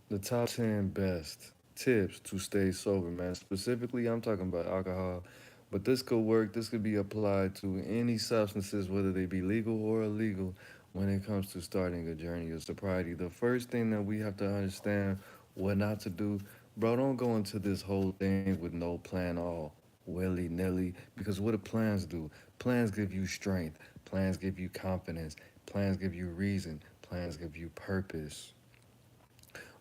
The top 10 best tips to stay sober, man. Specifically, I'm talking about alcohol, but this could work. This could be applied to any substances, whether they be legal or illegal, when it comes to starting a journey of sobriety. The first thing that we have to understand what not to do, bro, don't go into this whole thing with no plan all willy nilly, because what do plans do? Plans give you strength, plans give you confidence, plans give you reason, plans give you purpose.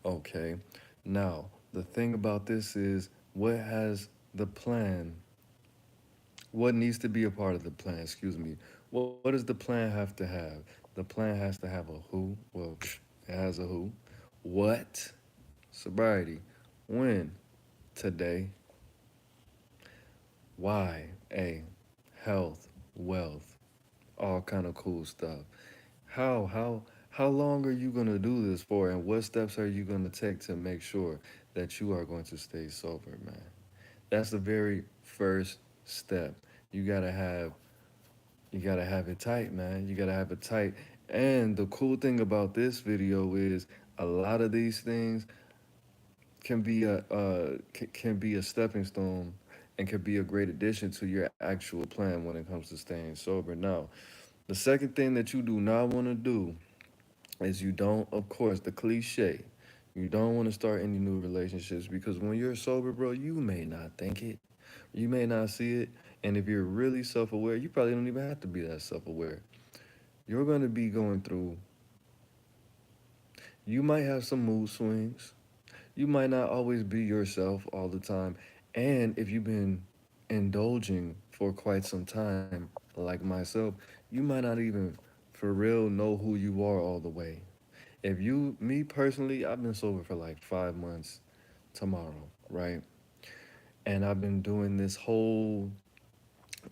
Okay. Now, the thing about this is what has the plan, what needs to be a part of the plan, excuse me. What does the plan have to have? The plan has to have a who. Well, it has a who. What? Sobriety. When? Today. Why? A. Health. Wealth. All kind of cool stuff. How long are you gonna do this for, and what steps are you gonna take to make sure that you are going to stay sober, man? That's the very first step. You gotta have you gotta have it tight, man. You gotta have it tight. And the cool thing about this video is a lot of these things can be a stepping stone and can be a great addition to your actual plan when it comes to staying sober. Now, the second thing that you do not want to do is you don't, of course, the cliche. You don't want to start any new relationships because when you're sober, bro, you may not think it, you may not see it, and if you're really self-aware, you probably don't even have to be that self-aware. You're going to be going through. You might have some mood swings. You might not always be yourself all the time, and if you've been indulging for quite some time, like myself, you might not even for real know who you are all the way. If you, me personally, I've been sober for like 5 months tomorrow, right? And I've been doing this whole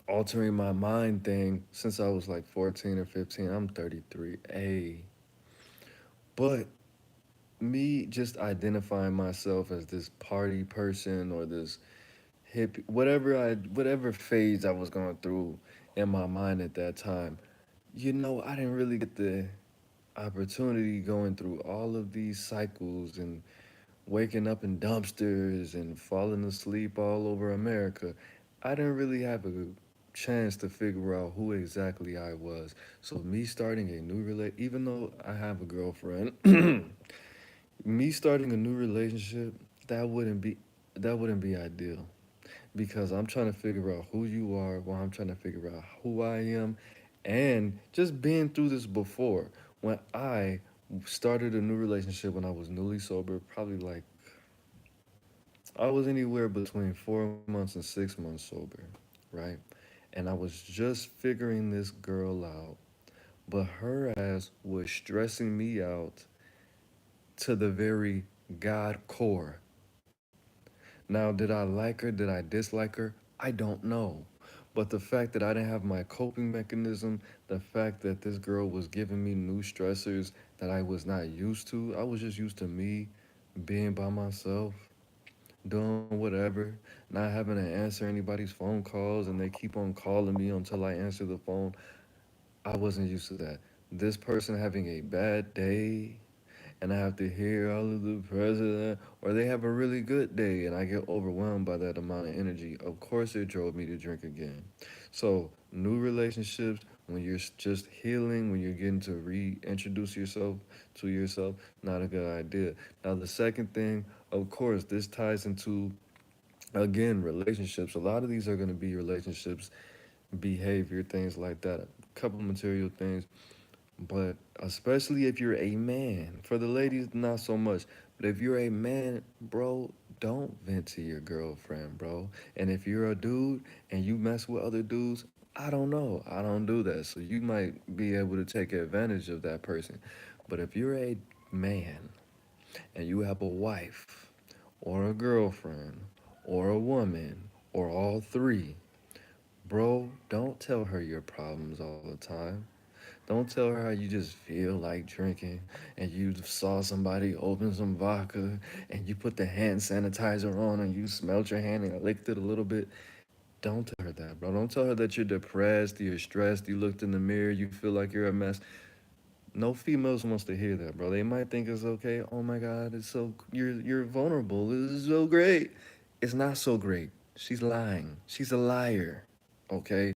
altering my mind thing since I was like 14 or 15. I'm 33. Hey. But me just identifying myself as this party person or this hip whatever phase I was going through in my mind at that time, I didn't really get the opportunity going through all of these cycles and waking up in dumpsters and falling asleep all over America. I didn't really have a chance to figure out who exactly I was. So me starting a new even though I have a girlfriend, me starting a new relationship, that wouldn't be that wouldn't be ideal because I'm trying to figure out who you are while I'm trying to figure out who I am and just being through this before when I started a new relationship when I was newly sober, probably like I was anywhere between 4 months and 6 months sober, right? And I was just figuring this girl out, but her ass was stressing me out to the very God core. Now, did I like her? Did I dislike her? I don't know. But the fact that I didn't have my coping mechanism, the fact that this girl was giving me new stressors that I was not used to, I was just used to me being by myself, doing whatever, not having to answer anybody's phone calls, and they keep on calling me until I answer the phone. I wasn't used to that. This person having a bad day, and I have to hear all of the president, or they have a really good day, and I get overwhelmed by that amount of energy. Of course, it drove me to drink again. So, new relationships, when you're just healing, when you're getting to reintroduce yourself to yourself, not a good idea. Now, the second thing, of course, this ties into again relationships. A lot of these are going to be relationships, behavior, things like that, a couple material things, but especially if you're a man. For the ladies, not so much. But if you're a man, bro, don't vent to your girlfriend, bro. And if you're a dude and you mess with other dudes, I don't know. I don't do that. So you might be able to take advantage of that person. But if you're a man and you have a wife or a girlfriend or a woman or all three, bro, don't tell her your problems all the time. Don't tell her how you just feel like drinking and you saw somebody open some vodka and you put the hand sanitizer on and you smelled your hand and licked it a little bit. Don't tell her that, bro. Don't tell her that you're depressed, you're stressed, you looked in the mirror, you feel like you're a mess. No females wants to hear that, bro. They might think it's okay. Oh my God, it's so you're vulnerable. This is so great. It's not so great. She's lying. She's a liar. Okay,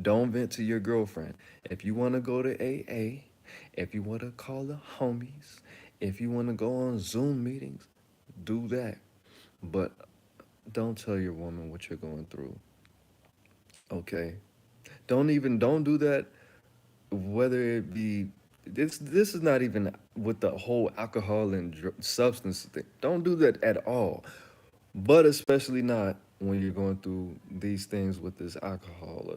don't vent to your girlfriend. If you want to go to AA, if you want to call the homies, if you want to go on Zoom meetings, do that. But don't tell your woman what you're going through. Okay, don't do that whether it be this is not even with the whole alcohol and substance thing. Don't do that at all. But especially not when you're going through these things with this alcohol or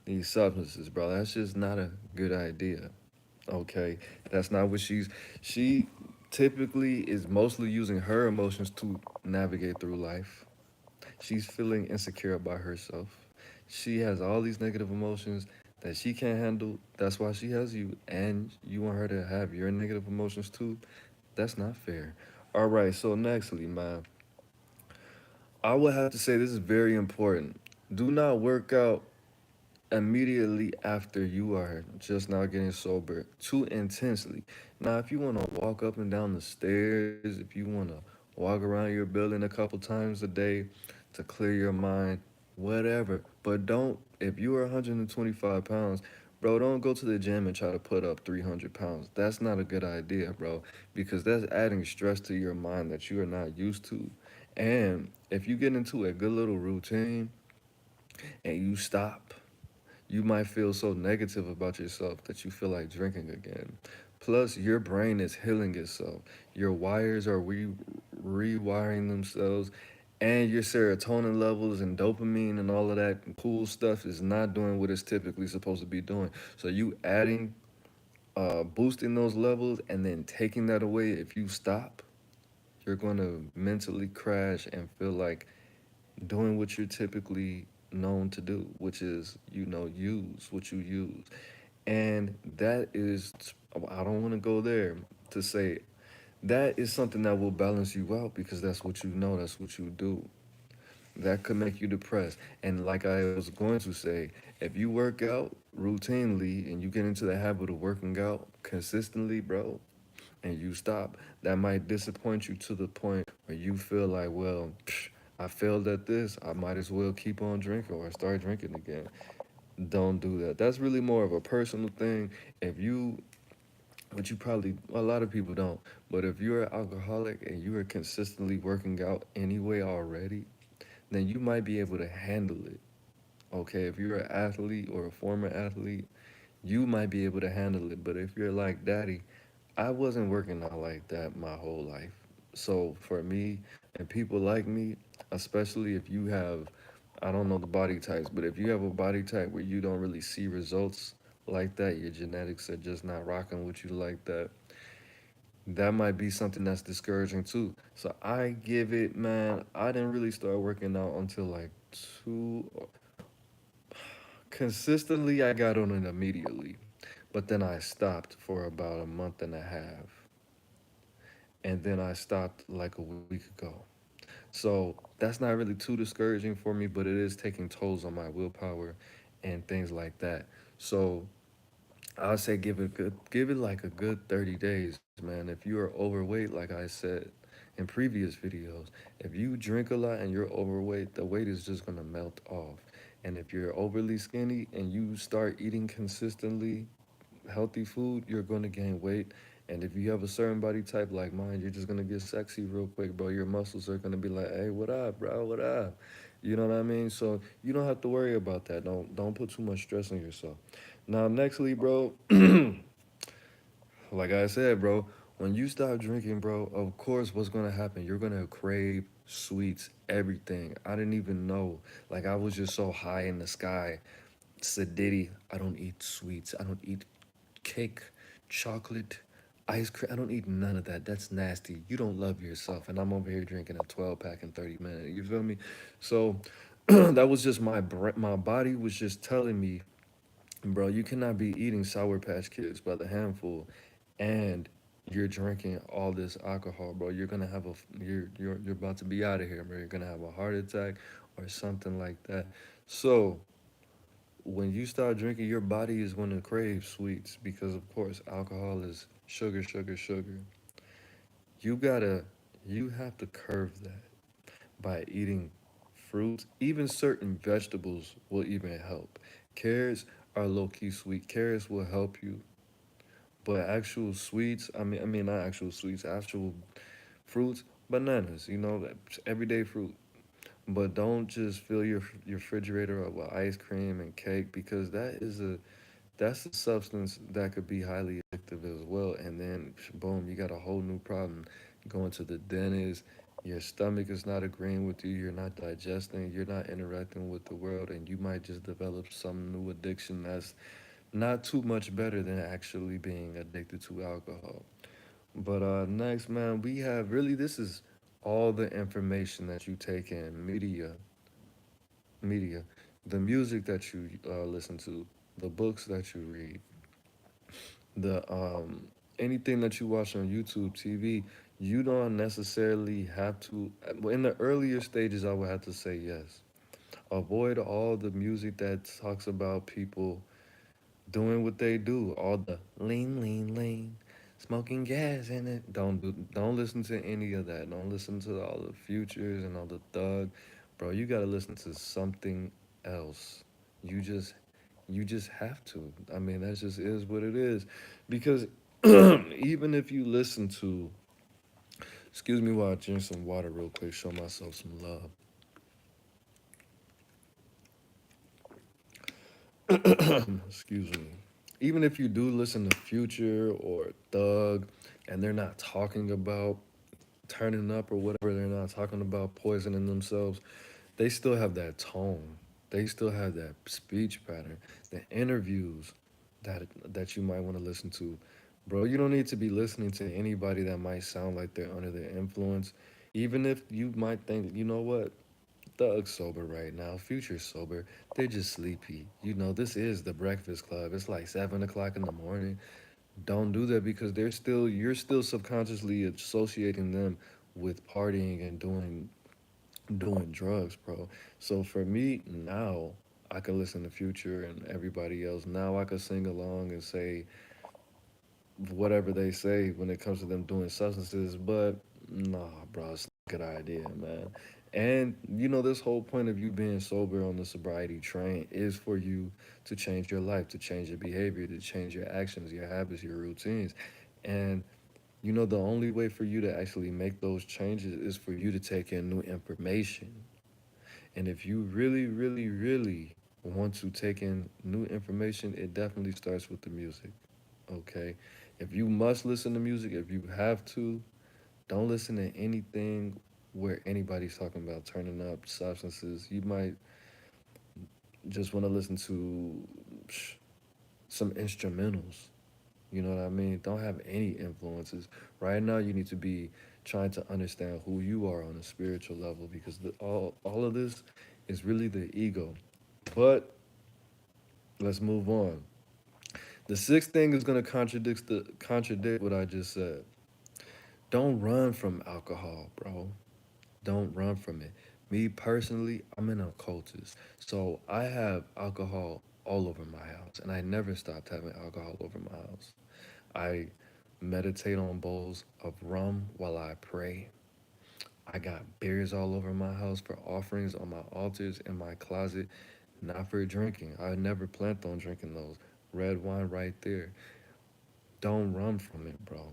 these substances, bro. That's just not a good idea. Okay, that's not what she typically is mostly using her emotions to navigate through life. She's feeling insecure about herself. She has all these negative emotions that she can't handle. That's why she has you, and you want her to have your negative emotions too. That's not fair. All right, so nextly, man, I would have to say this is very important. Do not work out immediately after you are just now getting sober too intensely. Now, if you want to walk up and down the stairs, if you want to walk around your building a couple times a day to clear your mind, whatever. But don't, if you are 125 pounds, bro, don't go to the gym and try to put up 300 pounds. That's not a good idea, bro, because that's adding stress to your mind that you are not used to. And if you get into a good little routine and you stop, you might feel so negative about yourself that you feel like drinking again. Plus, your brain is healing itself. Your wires are rewiring themselves, and your serotonin levels and dopamine and all of that cool stuff is not doing what it's typically supposed to be doing. So, you adding, boosting those levels, and then taking that away, if you stop, you're going to mentally crash and feel like doing what you're typically known to do, which is, use what you use. And that is, I don't want to go there to say that is something that will balance you out because that's what you know, that's what you do. That could make you depressed. And like I was going to say, if you work out routinely and you get into the habit of working out consistently, bro, and you stop, that might disappoint you to the point where you feel like, well, I failed at this. I might as well keep on drinking or start drinking again. Don't do that. That's really more of a personal thing. If you, which you probably, a lot of people don't, but if you're an alcoholic and you are consistently working out anyway already, then you might be able to handle it. Okay, if you're an athlete or a former athlete, you might be able to handle it. But if you're like daddy, I wasn't working out like that my whole life. So for me and people like me, especially if you have, I don't know the body types, but if you have a body type where you don't really see results like that, your genetics are just not rocking with you like that, that might be something that's discouraging too. So I give it, man, I didn't really start working out until like two, consistently, I got on it immediately. But then I stopped for about a month and a half. And then I stopped like a week ago. So that's not really too discouraging for me, but it is taking tolls on my willpower and things like that. So I'll say give it like a good 30 days, man. If you are overweight, like I said in previous videos, if you drink a lot and you're overweight, the weight is just gonna melt off. And if you're overly skinny and you start eating consistently healthy food, you're gonna gain weight. And if you have a certain body type like mine, you're just gonna get sexy real quick, bro. Your muscles are gonna be like, "Hey, what up, bro? What up?" You know what I mean? So you don't have to worry about that. Don't put too much stress on yourself. Now, nextly, bro, like I said, bro, when you stop drinking, bro, of course, what's gonna happen? You're gonna crave sweets, everything. I didn't even know. Like I was just so high in the sky. Sedity. I don't eat sweets. I don't eat cake, chocolate, ice cream. I don't eat none of that. That's nasty. You don't love yourself. And I'm over here drinking a 12 pack in 30 minutes. You feel me? So that was just my body was just telling me, bro, you cannot be eating Sour Patch Kids by the handful and you're drinking all this alcohol, bro. You're gonna have you're about to be out of here, bro. You're gonna have a heart attack or something like that. So when you start drinking, your body is going to crave sweets because, of course, alcohol is sugar, sugar, sugar. You gotta, you have to curve that by eating fruits. Even certain vegetables will even help. Carrots are low key sweet. Carrots will help you, but actual sweets, I mean not actual sweets, actual fruits, bananas, everyday fruit. But don't just fill your refrigerator up with ice cream and cake because that's a substance that could be highly addictive as well. And then boom, you got a whole new problem. Going to the dentist, your stomach is not agreeing with you, you're not digesting, you're not interacting with the world, and you might just develop some new addiction that's not too much better than actually being addicted to alcohol. But next, man, we have really this is all the information that you take in media, the music that you listen to, the books that you read, the anything that you watch on YouTube, TV. You don't necessarily have to. In the earlier stages, I would have to say yes. Avoid all the music that talks about people doing what they do, all the lean, lean, lean, smoking gas in it. Don't listen to any of that. Don't listen to all the futures and all the thug, bro. You gotta listen to something else. You just you just have to. I mean, that just is what it is, because even if you listen to, excuse me while I drink some water real quick, show myself some love. Excuse me. Even if you do listen to Future or Thug, and they're not talking about turning up or whatever, they're not talking about poisoning themselves, they still have that tone. They still have that speech pattern. The interviews that you might want to listen to. Bro, you don't need to be listening to anybody that might sound like they're under the influence. Even if you might think, you know what, Thug's sober right now, Future's sober. They're just sleepy. This is the Breakfast Club. It's like 7 o'clock in the morning. Don't do that because you're still subconsciously associating them with partying and doing drugs, bro. So for me now, I can listen to Future and everybody else. Now I can sing along and say whatever they say when it comes to them doing substances, but nah, bro, it's not a good idea, man. And this whole point of you being sober on the sobriety train is for you to change your life, to change your behavior, to change your actions, your habits, your routines. And the only way for you to actually make those changes is for you to take in new information. And if you really, really, really want to take in new information, it definitely starts with the music. Okay? If you must listen to music, if you have to, don't listen to anything where anybody's talking about turning up substances. You might just want to listen to some instrumentals. You know what I mean? Don't have any influences. Right now, you need to be trying to understand who you are on a spiritual level because all of this is really the ego. But let's move on. The sixth thing is going to contradict what I just said. Don't run from alcohol, bro. Don't run from it. Me personally, I'm an occultist. So I have alcohol all over my house, and I never stopped having alcohol over my house. I meditate on bowls of rum while I pray. I got beers all over my house for offerings on my altars in my closet, not for drinking. I never planned on drinking those. Red wine right there. Don't run from it, bro.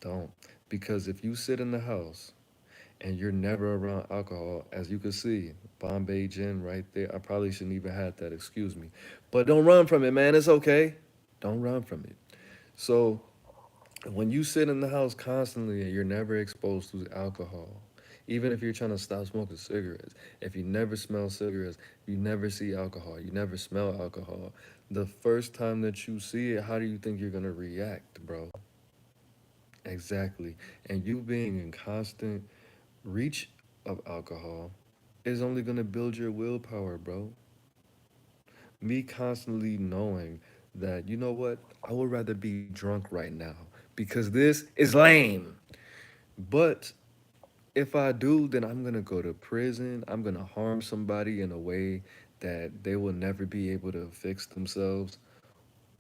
Don't. Because if you sit in the house and you're never around alcohol, as you can see, Bombay gin right there. I probably shouldn't even have that, excuse me. But don't run from it, man. It's okay. Don't run from it. So when you sit in the house constantly and you're never exposed to alcohol, even if you're trying to stop smoking cigarettes, if you never smell cigarettes, you never see alcohol, you never smell alcohol, the first time that you see it, how do you think you're gonna react, bro? Exactly. And you being in constant reach of alcohol is only going to build your willpower, bro. Me constantly knowing that, you know what, I would rather be drunk right now because this is lame. But if I do, then I'm going to go to prison. I'm going to harm somebody in a way that they will never be able to fix themselves,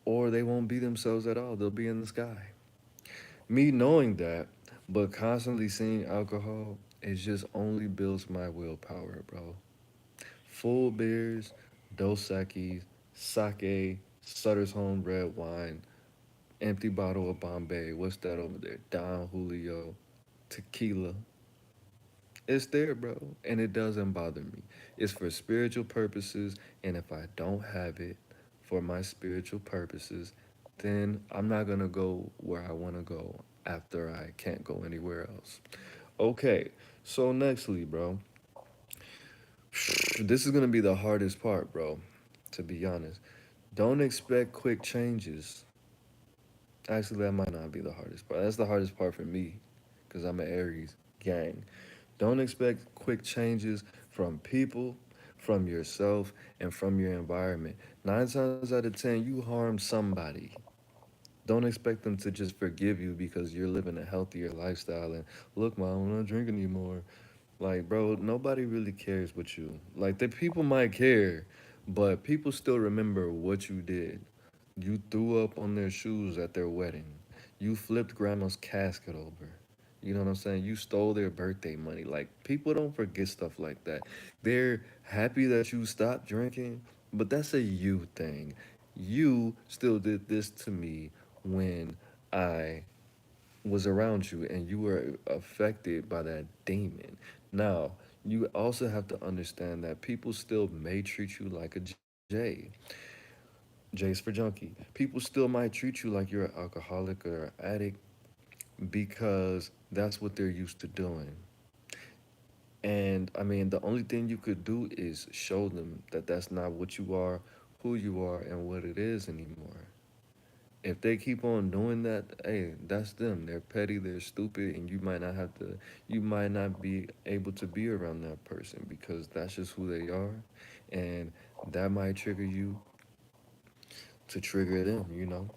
or they won't be themselves at all. They'll be in the sky. Me knowing that, but constantly seeing alcohol, it just only builds my willpower, bro. Full beers, Dos Equis, sake, Sutter's Home red wine, empty bottle of Bombay. What's that over there? Don Julio, tequila. It's there, bro, and it doesn't bother me. It's for spiritual purposes, and if I don't have it for my spiritual purposes, then I'm not gonna go where I wanna go after I can't go anywhere else. Okay, so nextly, bro, this is gonna be the hardest part, bro, to be honest. Don't expect quick changes. Actually, that might not be the hardest part. That's the hardest part for me, because I'm an Aries gang. Don't expect quick changes from people, from yourself, and from your environment. 9 times out of 10, you harm somebody. Don't expect them to just forgive you because you're living a healthier lifestyle and look, mom, I'm not drinking anymore. Like, bro, nobody really cares but you. Like, the people might care, but people still remember what you did. You threw up on their shoes at their wedding. You flipped grandma's casket over. You know what I'm saying? You stole their birthday money. Like, people don't forget stuff like that. They're happy that you stopped drinking, but that's a you thing. You still did this to me when I was around you and you were affected by that demon. Now, you also have to understand that people still may treat you like a J. J's for junkie. People still might treat you like you're an alcoholic or an addict because that's what they're used to doing. And I mean, the only thing you could do is show them that that's not what you are, who you are, and what it is anymore. If they keep on doing that, hey, that's them. They're petty, they're stupid, and you might not be able to be around that person because that's just who they are. And that might trigger you to trigger them.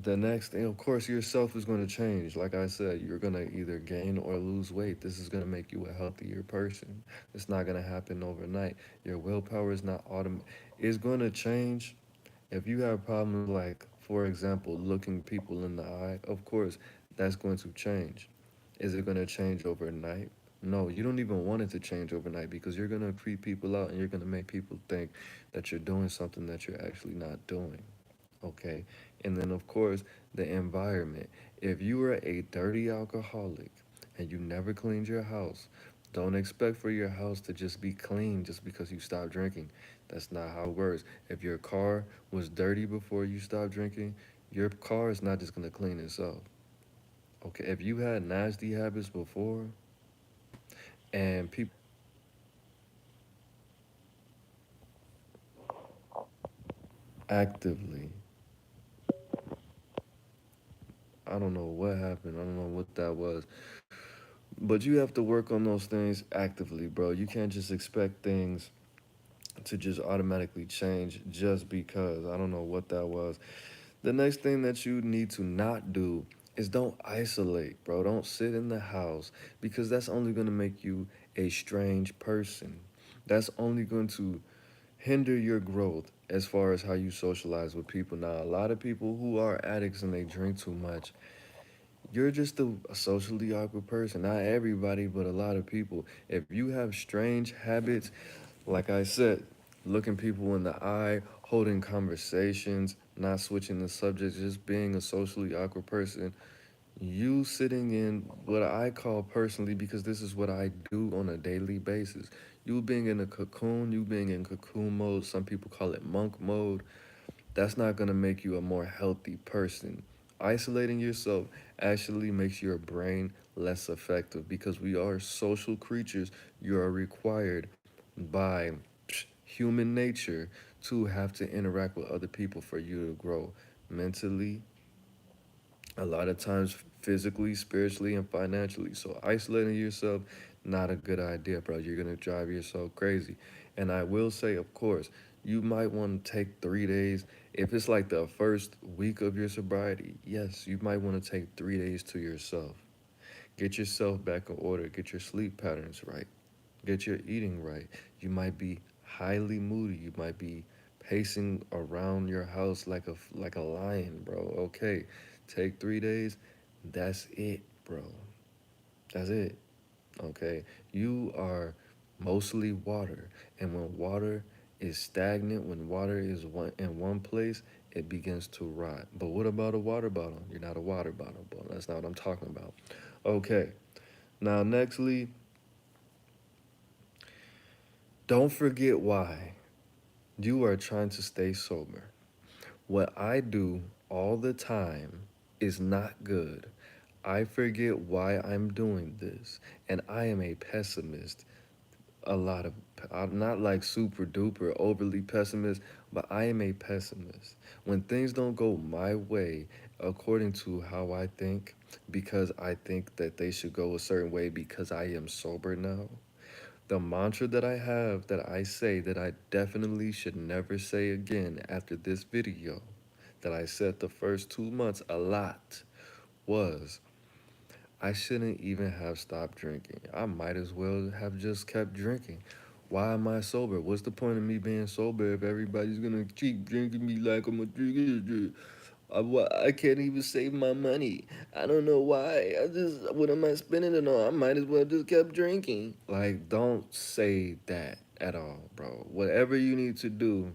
The next thing, of course, yourself is going to change. Like I said, you're going to either gain or lose weight. This is going to make you a healthier person. It's not going to happen overnight. Your willpower is not automatic. It's going to change if you have problems like, for example, looking people in the eye. Of course, that's going to change. Is it going to change overnight? No, you don't even want it to change overnight because you're going to creep people out and you're going to make people think that you're doing something that you're actually not doing. Okay. And then, of course, the environment. If you are a dirty alcoholic and you never cleaned your house, don't expect for your house to just be clean just because you stopped drinking. That's not how it works. If your car was dirty before you stopped drinking, your car is not just going to clean itself. Okay. If you had nasty habits before and people actively, I don't know what happened. I don't know what that was. But you have to work on those things actively, bro. You can't just expect things to just automatically change just because. I don't know what that was. The next thing that you need to not do is don't isolate, bro. Don't sit in the house because that's only going to make you a strange person. That's only going to hinder your growth as far as how you socialize with people. Now, a lot of people who are addicts and they drink too much, you're just a socially awkward person. Not everybody, but a lot of people. If you have strange habits, like I said, looking people in the eye, holding conversations, not switching the subject, just being a socially awkward person, you sitting in what I call personally, because this is what I do on a daily basis. You being in a cocoon, you being in cocoon mode, some people call it monk mode, that's not going to make you a more healthy person. Isolating yourself actually makes your brain less effective because we are social creatures. You are required by human nature to have to interact with other people for you to grow mentally, a lot of times physically, spiritually, and financially. So isolating yourself, not a good idea, bro. You're gonna drive yourself crazy. And I will say, of course, you might want to take 3 days. If it's like the first week of your sobriety, yes, you might want to take 3 days to yourself. Get yourself back in order. Get your sleep patterns right. Get your eating right. You might be highly moody. You might be pacing around your house like a lion, bro. Okay, take 3 days. That's it, bro. That's it. Okay, you are mostly water, and when water is stagnant, when water is in one place, it begins to rot. But what about a water bottle? You're not a water bottle, bro. That's not what I'm talking about. Okay, now nextly, don't forget why you are trying to stay sober. What I do all the time is not good. I forget why I'm doing this, and I am a pessimist. A lot of, I'm not like super duper overly pessimist, but I am a pessimist. When things don't go my way according to how I think, because I think that they should go a certain way because I am sober now, the mantra that I have that I say that I definitely should never say again after this video, that I said the first 2 months a lot, was I shouldn't even have stopped drinking. I might as well have just kept drinking. Why am I sober? What's the point of me being sober if everybody's gonna keep drinking me like I'm a drinker? I can't even save my money. I don't know why. What am I spending it on? I might as well just kept drinking. Like, don't say that at all, bro. Whatever you need to do.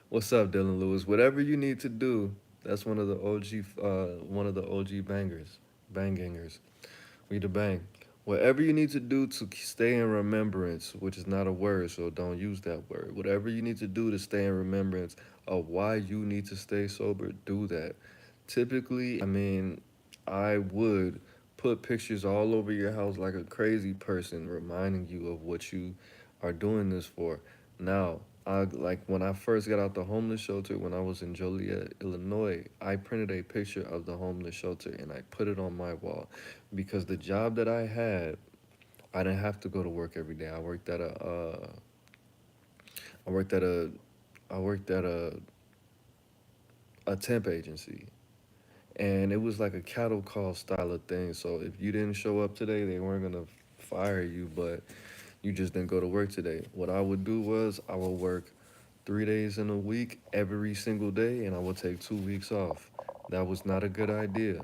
What's up, Dylan Lewis? Whatever you need to do. That's one of the OG bangers. We the bang. Whatever you need to do to stay in remembrance, which is not a word, so don't use that word. Whatever you need to do to stay in remembrance of why you need to stay sober, do that. Typically, I mean, I would put pictures all over your house like a crazy person, reminding you of what you are doing this for. Now, I like when I first got out the homeless shelter when I was in Joliet, Illinois, I printed a picture of the homeless shelter and I put it on my wall because the job that I had, I didn't have to go to work every day. I worked at a, I worked at a temp agency, and it was like a cattle call style of thing. So if you didn't show up today, they weren't gonna fire you, but you just didn't go to work today. What I would do was I would work 3 days in a week every single day, and I would take 2 weeks off. That was not a good idea.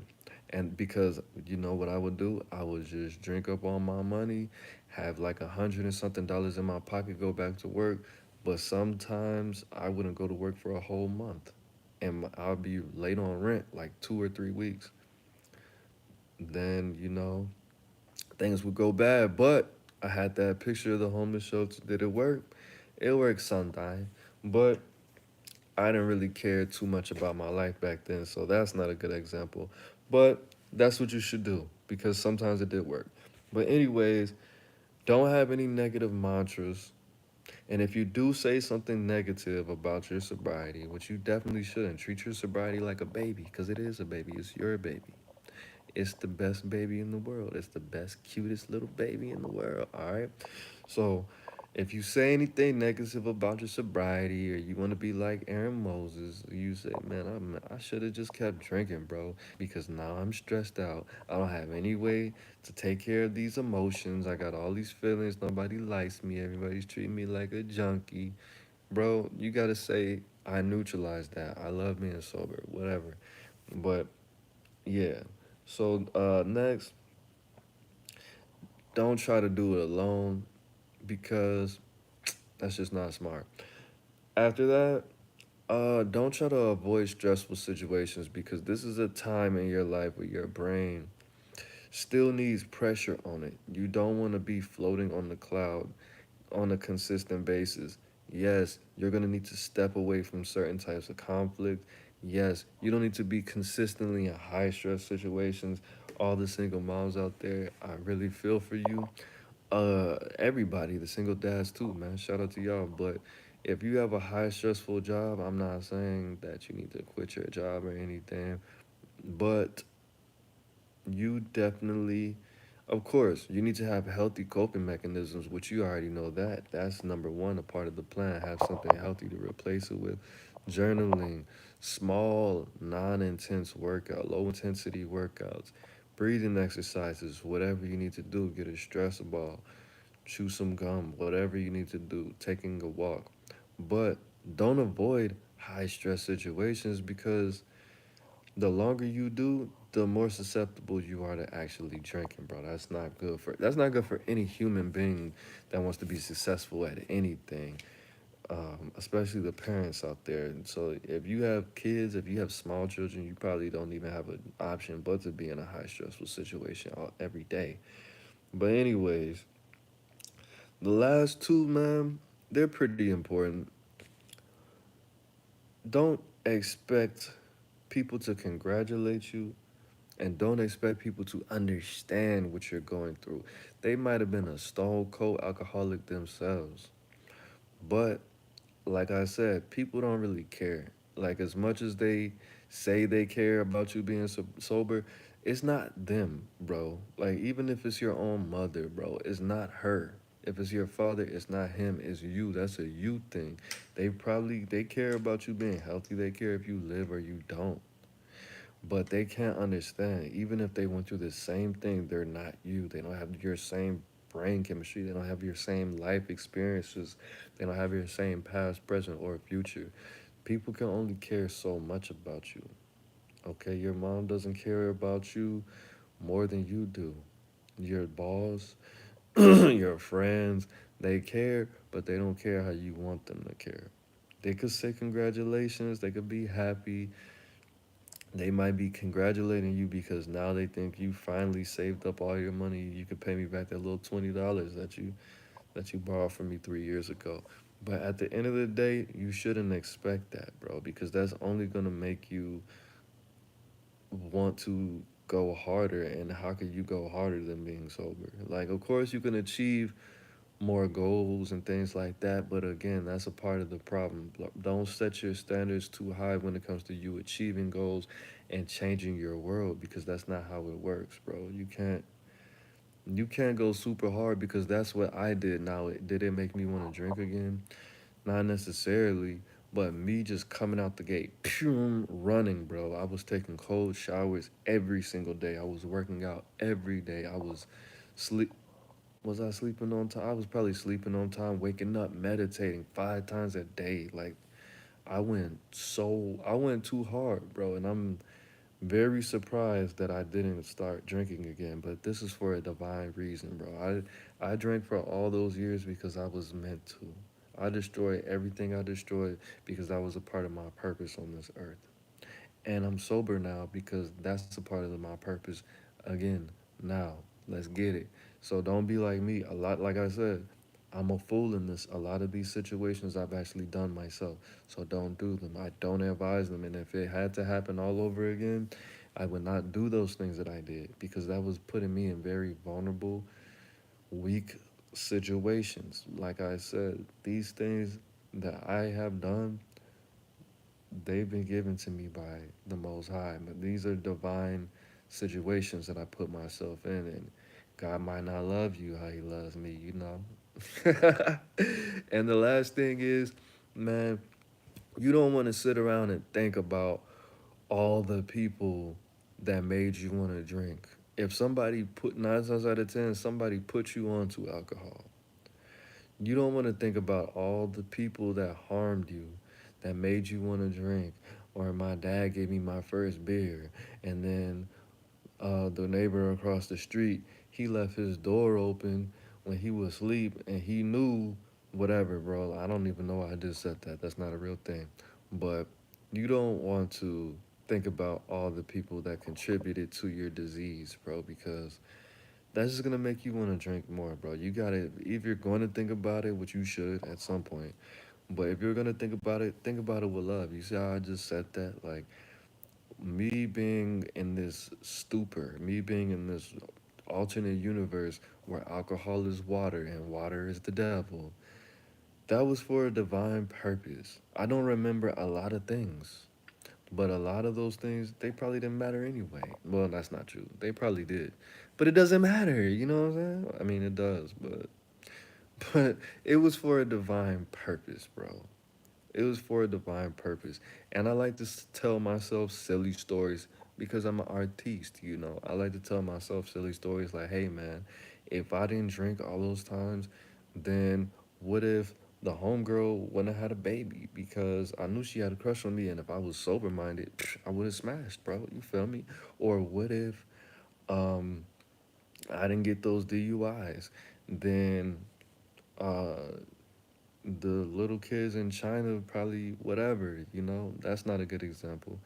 And because you know what I would do, I would just drink up all my money, have like 100 and something dollars in my pocket, go back to work. But sometimes I wouldn't go to work for a whole month, and I'll be late on rent like 2 or 3 weeks. Then things would go bad. But I had that picture of the homeless shelter. Did it work? It worked sometime, but I didn't really care too much about my life back then, so that's not a good example. But that's what you should do because sometimes it did work. But anyways, don't have any negative mantras. And if you do say something negative about your sobriety, which you definitely shouldn't, treat your sobriety like a baby because it is a baby. It's your baby. It's the best baby in the world. It's the best, cutest little baby in the world. All right. So, if you say anything negative about your sobriety, or you want to be like Aaron Moses, you say, "Man, I should have just kept drinking, bro, because now I'm stressed out. I don't have any way to take care of these emotions. I got all these feelings. Nobody likes me. Everybody's treating me like a junkie, bro." You gotta say, "I neutralize that. I love being sober, whatever." But yeah. So next, don't try to do it alone because that's just not smart. After that, don't try to avoid stressful situations because this is a time in your life where your brain still needs pressure on it. You don't want to be floating on the cloud on a consistent basis. Yes, you're going to need to step away from certain types of conflict. Yes, you don't need to be consistently in high stress situations. All the single moms out there, I really feel for you. Everybody, the single dads too, man. Shout out to y'all. But if you have a high stressful job, I'm not saying that you need to quit your job or anything, but you definitely, of course, you need to have healthy coping mechanisms, which you already know that. That's number one, a part of the plan. Have something healthy to replace it with. Journaling, small, non intense workout, low intensity workouts, breathing exercises, whatever you need to do, get a stress ball. chew some gum, whatever you need to do, taking a walk. But don't avoid high stress situations because the longer you do, the more susceptible you are to actually drinking, bro. That's not good for any human being that wants to be successful at anything. Especially the parents out there. And so if you have kids, if you have small children, you probably don't even have an option but to be in a high stressful situation every day. But anyways, the last two, man, they're pretty important. Don't expect people to congratulate you and don't expect people to understand what you're going through. They might have been a stone cold alcoholic themselves, but like I said, people don't really care. Like as much as they say they care about you being sober, it's not them, bro. Like even if it's your own mother, bro, it's not her. If it's your father, it's not him, it's you. That's a you thing. They care about you being healthy. They care if you live or you don't. But they can't understand. Even if they went through the same thing, they're not you. They don't have your same brain chemistry. They don't have your same life experiences. They don't have your same past, present, or future. People can only care so much about you. Okay, your mom doesn't care about you more than you do. Your boss, your friends, they care, but they don't care how you want them to care. They could say congratulations, they could be happy, they might be congratulating you because now they think you finally saved up all your money. You could pay me back that little $20 that you borrowed from me 3 years ago. But at the end of the day, you shouldn't expect that, bro, because that's only gonna make you want to go harder. And how could you go harder than being sober? Like, of course, you can achieve more goals and things like that. But again, that's a part of the problem. Don't set your standards too high when it comes to you achieving goals and changing your world because that's not how it works, bro. You can't go super hard because that's what I did. Now, did it make me want to drink again? Not necessarily, but me just coming out the gate, phew, running, bro. I was taking cold showers every single day. I was working out every day. I was sleep was I sleeping on time? I was probably sleeping on time, waking up, meditating 5 times a day. Like I went too hard, bro, and I'm very surprised that I didn't start drinking again. But this is for a divine reason, bro. I drank for all those years because I was meant to. I destroyed everything I destroyed because that was a part of my purpose on this earth. And I'm sober now because that's a part of my purpose. Again, now, let's get it. So don't be like me. A lot, like I said, I'm a fool in this. A lot of these situations I've actually done myself. So don't do them. I don't advise them. And if it had to happen all over again, I would not do those things that I did because that was putting me in very vulnerable, weak situations. Like I said, these things that I have done, they've been given to me by the Most High. But these are divine situations that I put myself in, and God might not love you how He loves me, you know. And the last thing is, man, you don't want to sit around and think about all the people that made you want to drink. If somebody put 9 times out of 10, somebody put you onto alcohol. You don't want to think about all the people that harmed you, that made you want to drink. Or my dad gave me my first beer, and then the neighbor across the street, he left his door open when he was asleep, and he knew whatever, bro. I don't even know why I just said that. That's not a real thing. But you don't want to think about all the people that contributed to your disease, bro, because that's just gonna make you want to drink more, bro. You gotta, if you're going to think about it, which you should at some point, but if you're gonna think about it with love. You see how I just said that? Like me being in this stupor, me being in this alternate universe where alcohol is water and water is the devil. That was for a divine purpose. I don't remember a lot of things, but a lot of those things, they probably didn't matter anyway. Well, that's not true. They probably did. But it doesn't matter, you know what I'm saying? I mean, it does, but but it was for a divine purpose, bro. It was for a divine purpose. And I like to tell myself silly stories because I'm an artiste, you know. I like to tell myself silly stories like, hey, man, If I didn't drink all those times, then what if the homegirl wouldn't have had a baby because I knew she had a crush on me, and if I was sober minded, I would have smashed, bro. You feel me? Or what if um, I didn't get those DUIs? Then uh, the little kids in China probably whatever, that's not a good example.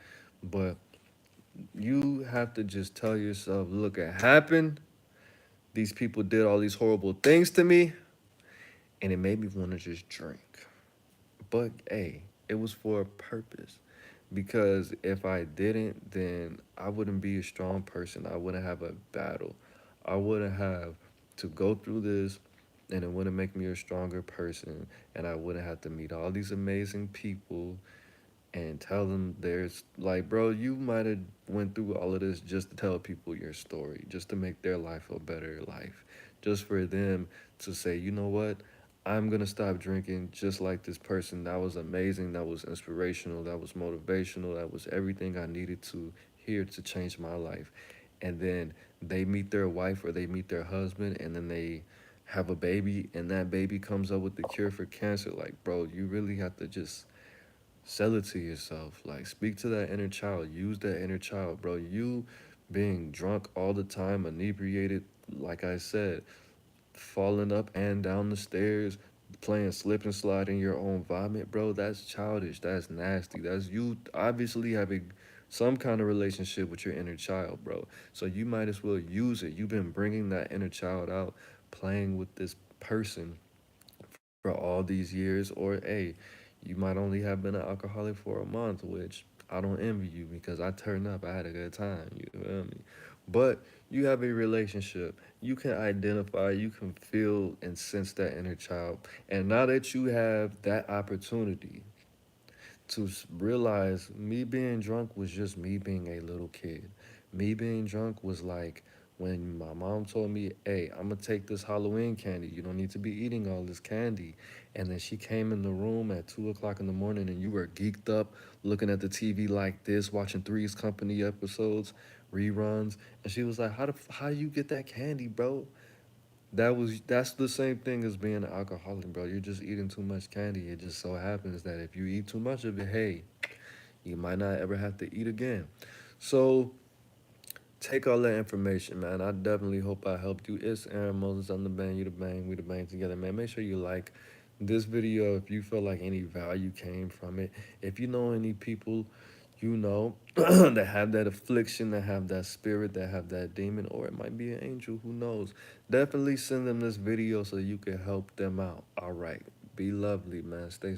But you have to just tell yourself, look, it happened. These people did all these horrible things to me, and it made me want to just drink. But hey, it was for a purpose. Because if I didn't, then I wouldn't be a strong person. I wouldn't have a battle. I wouldn't have to go through this, and it wouldn't make me a stronger person. And I wouldn't have to meet all these amazing people and tell them there's like, bro, you might have went through all of this just to tell people your story, just to make their life a better life, just for them to say, you know what, I'm gonna stop drinking just like this person. That was amazing, that was inspirational, that was motivational, that was everything I needed to hear to change my life. And then they meet their wife or they meet their husband, and then they have a baby, and that baby comes up with the cure for cancer. Like, bro, you really have to just sell it to yourself. Like, speak to that inner child. Use that inner child, bro. You being drunk all the time, inebriated, like I said, falling up and down the stairs, playing slip and slide in your own vomit, bro. That's childish. That's nasty. That's you obviously having some kind of relationship with your inner child, bro. So you might as well use it. You've been bringing that inner child out, playing with this person for all these years, or hey, you might only have been an alcoholic for a month, which I don't envy you because I turned up, I had a good time, you feel me? But you have a relationship, you can identify, you can feel and sense that inner child. And now that you have that opportunity to realize me being drunk was just me being a little kid. Me being drunk was like when my mom told me, hey, I'm gonna take this Halloween candy. You don't need to be eating all this candy. And then she came in the room at 2 o'clock in the morning and you were geeked up looking at the TV like this, watching Three's Company episodes, reruns. And she was like, how you get that candy, bro? That's the same thing as being an alcoholic, bro. You're just eating too much candy. It just so happens that if you eat too much of it, hey, you might not ever have to eat again. So take all that information, man. I definitely hope I helped you. It's Aaron Moses. I'm the bang, you the bang, we the bang together, man. Make sure you like this video if you feel like any value came from it. If you know any people you know that have that affliction, that have that spirit, that have that demon, or it might be an angel, who knows? Definitely send them this video so you can help them out. All right. Be lovely, man. Stay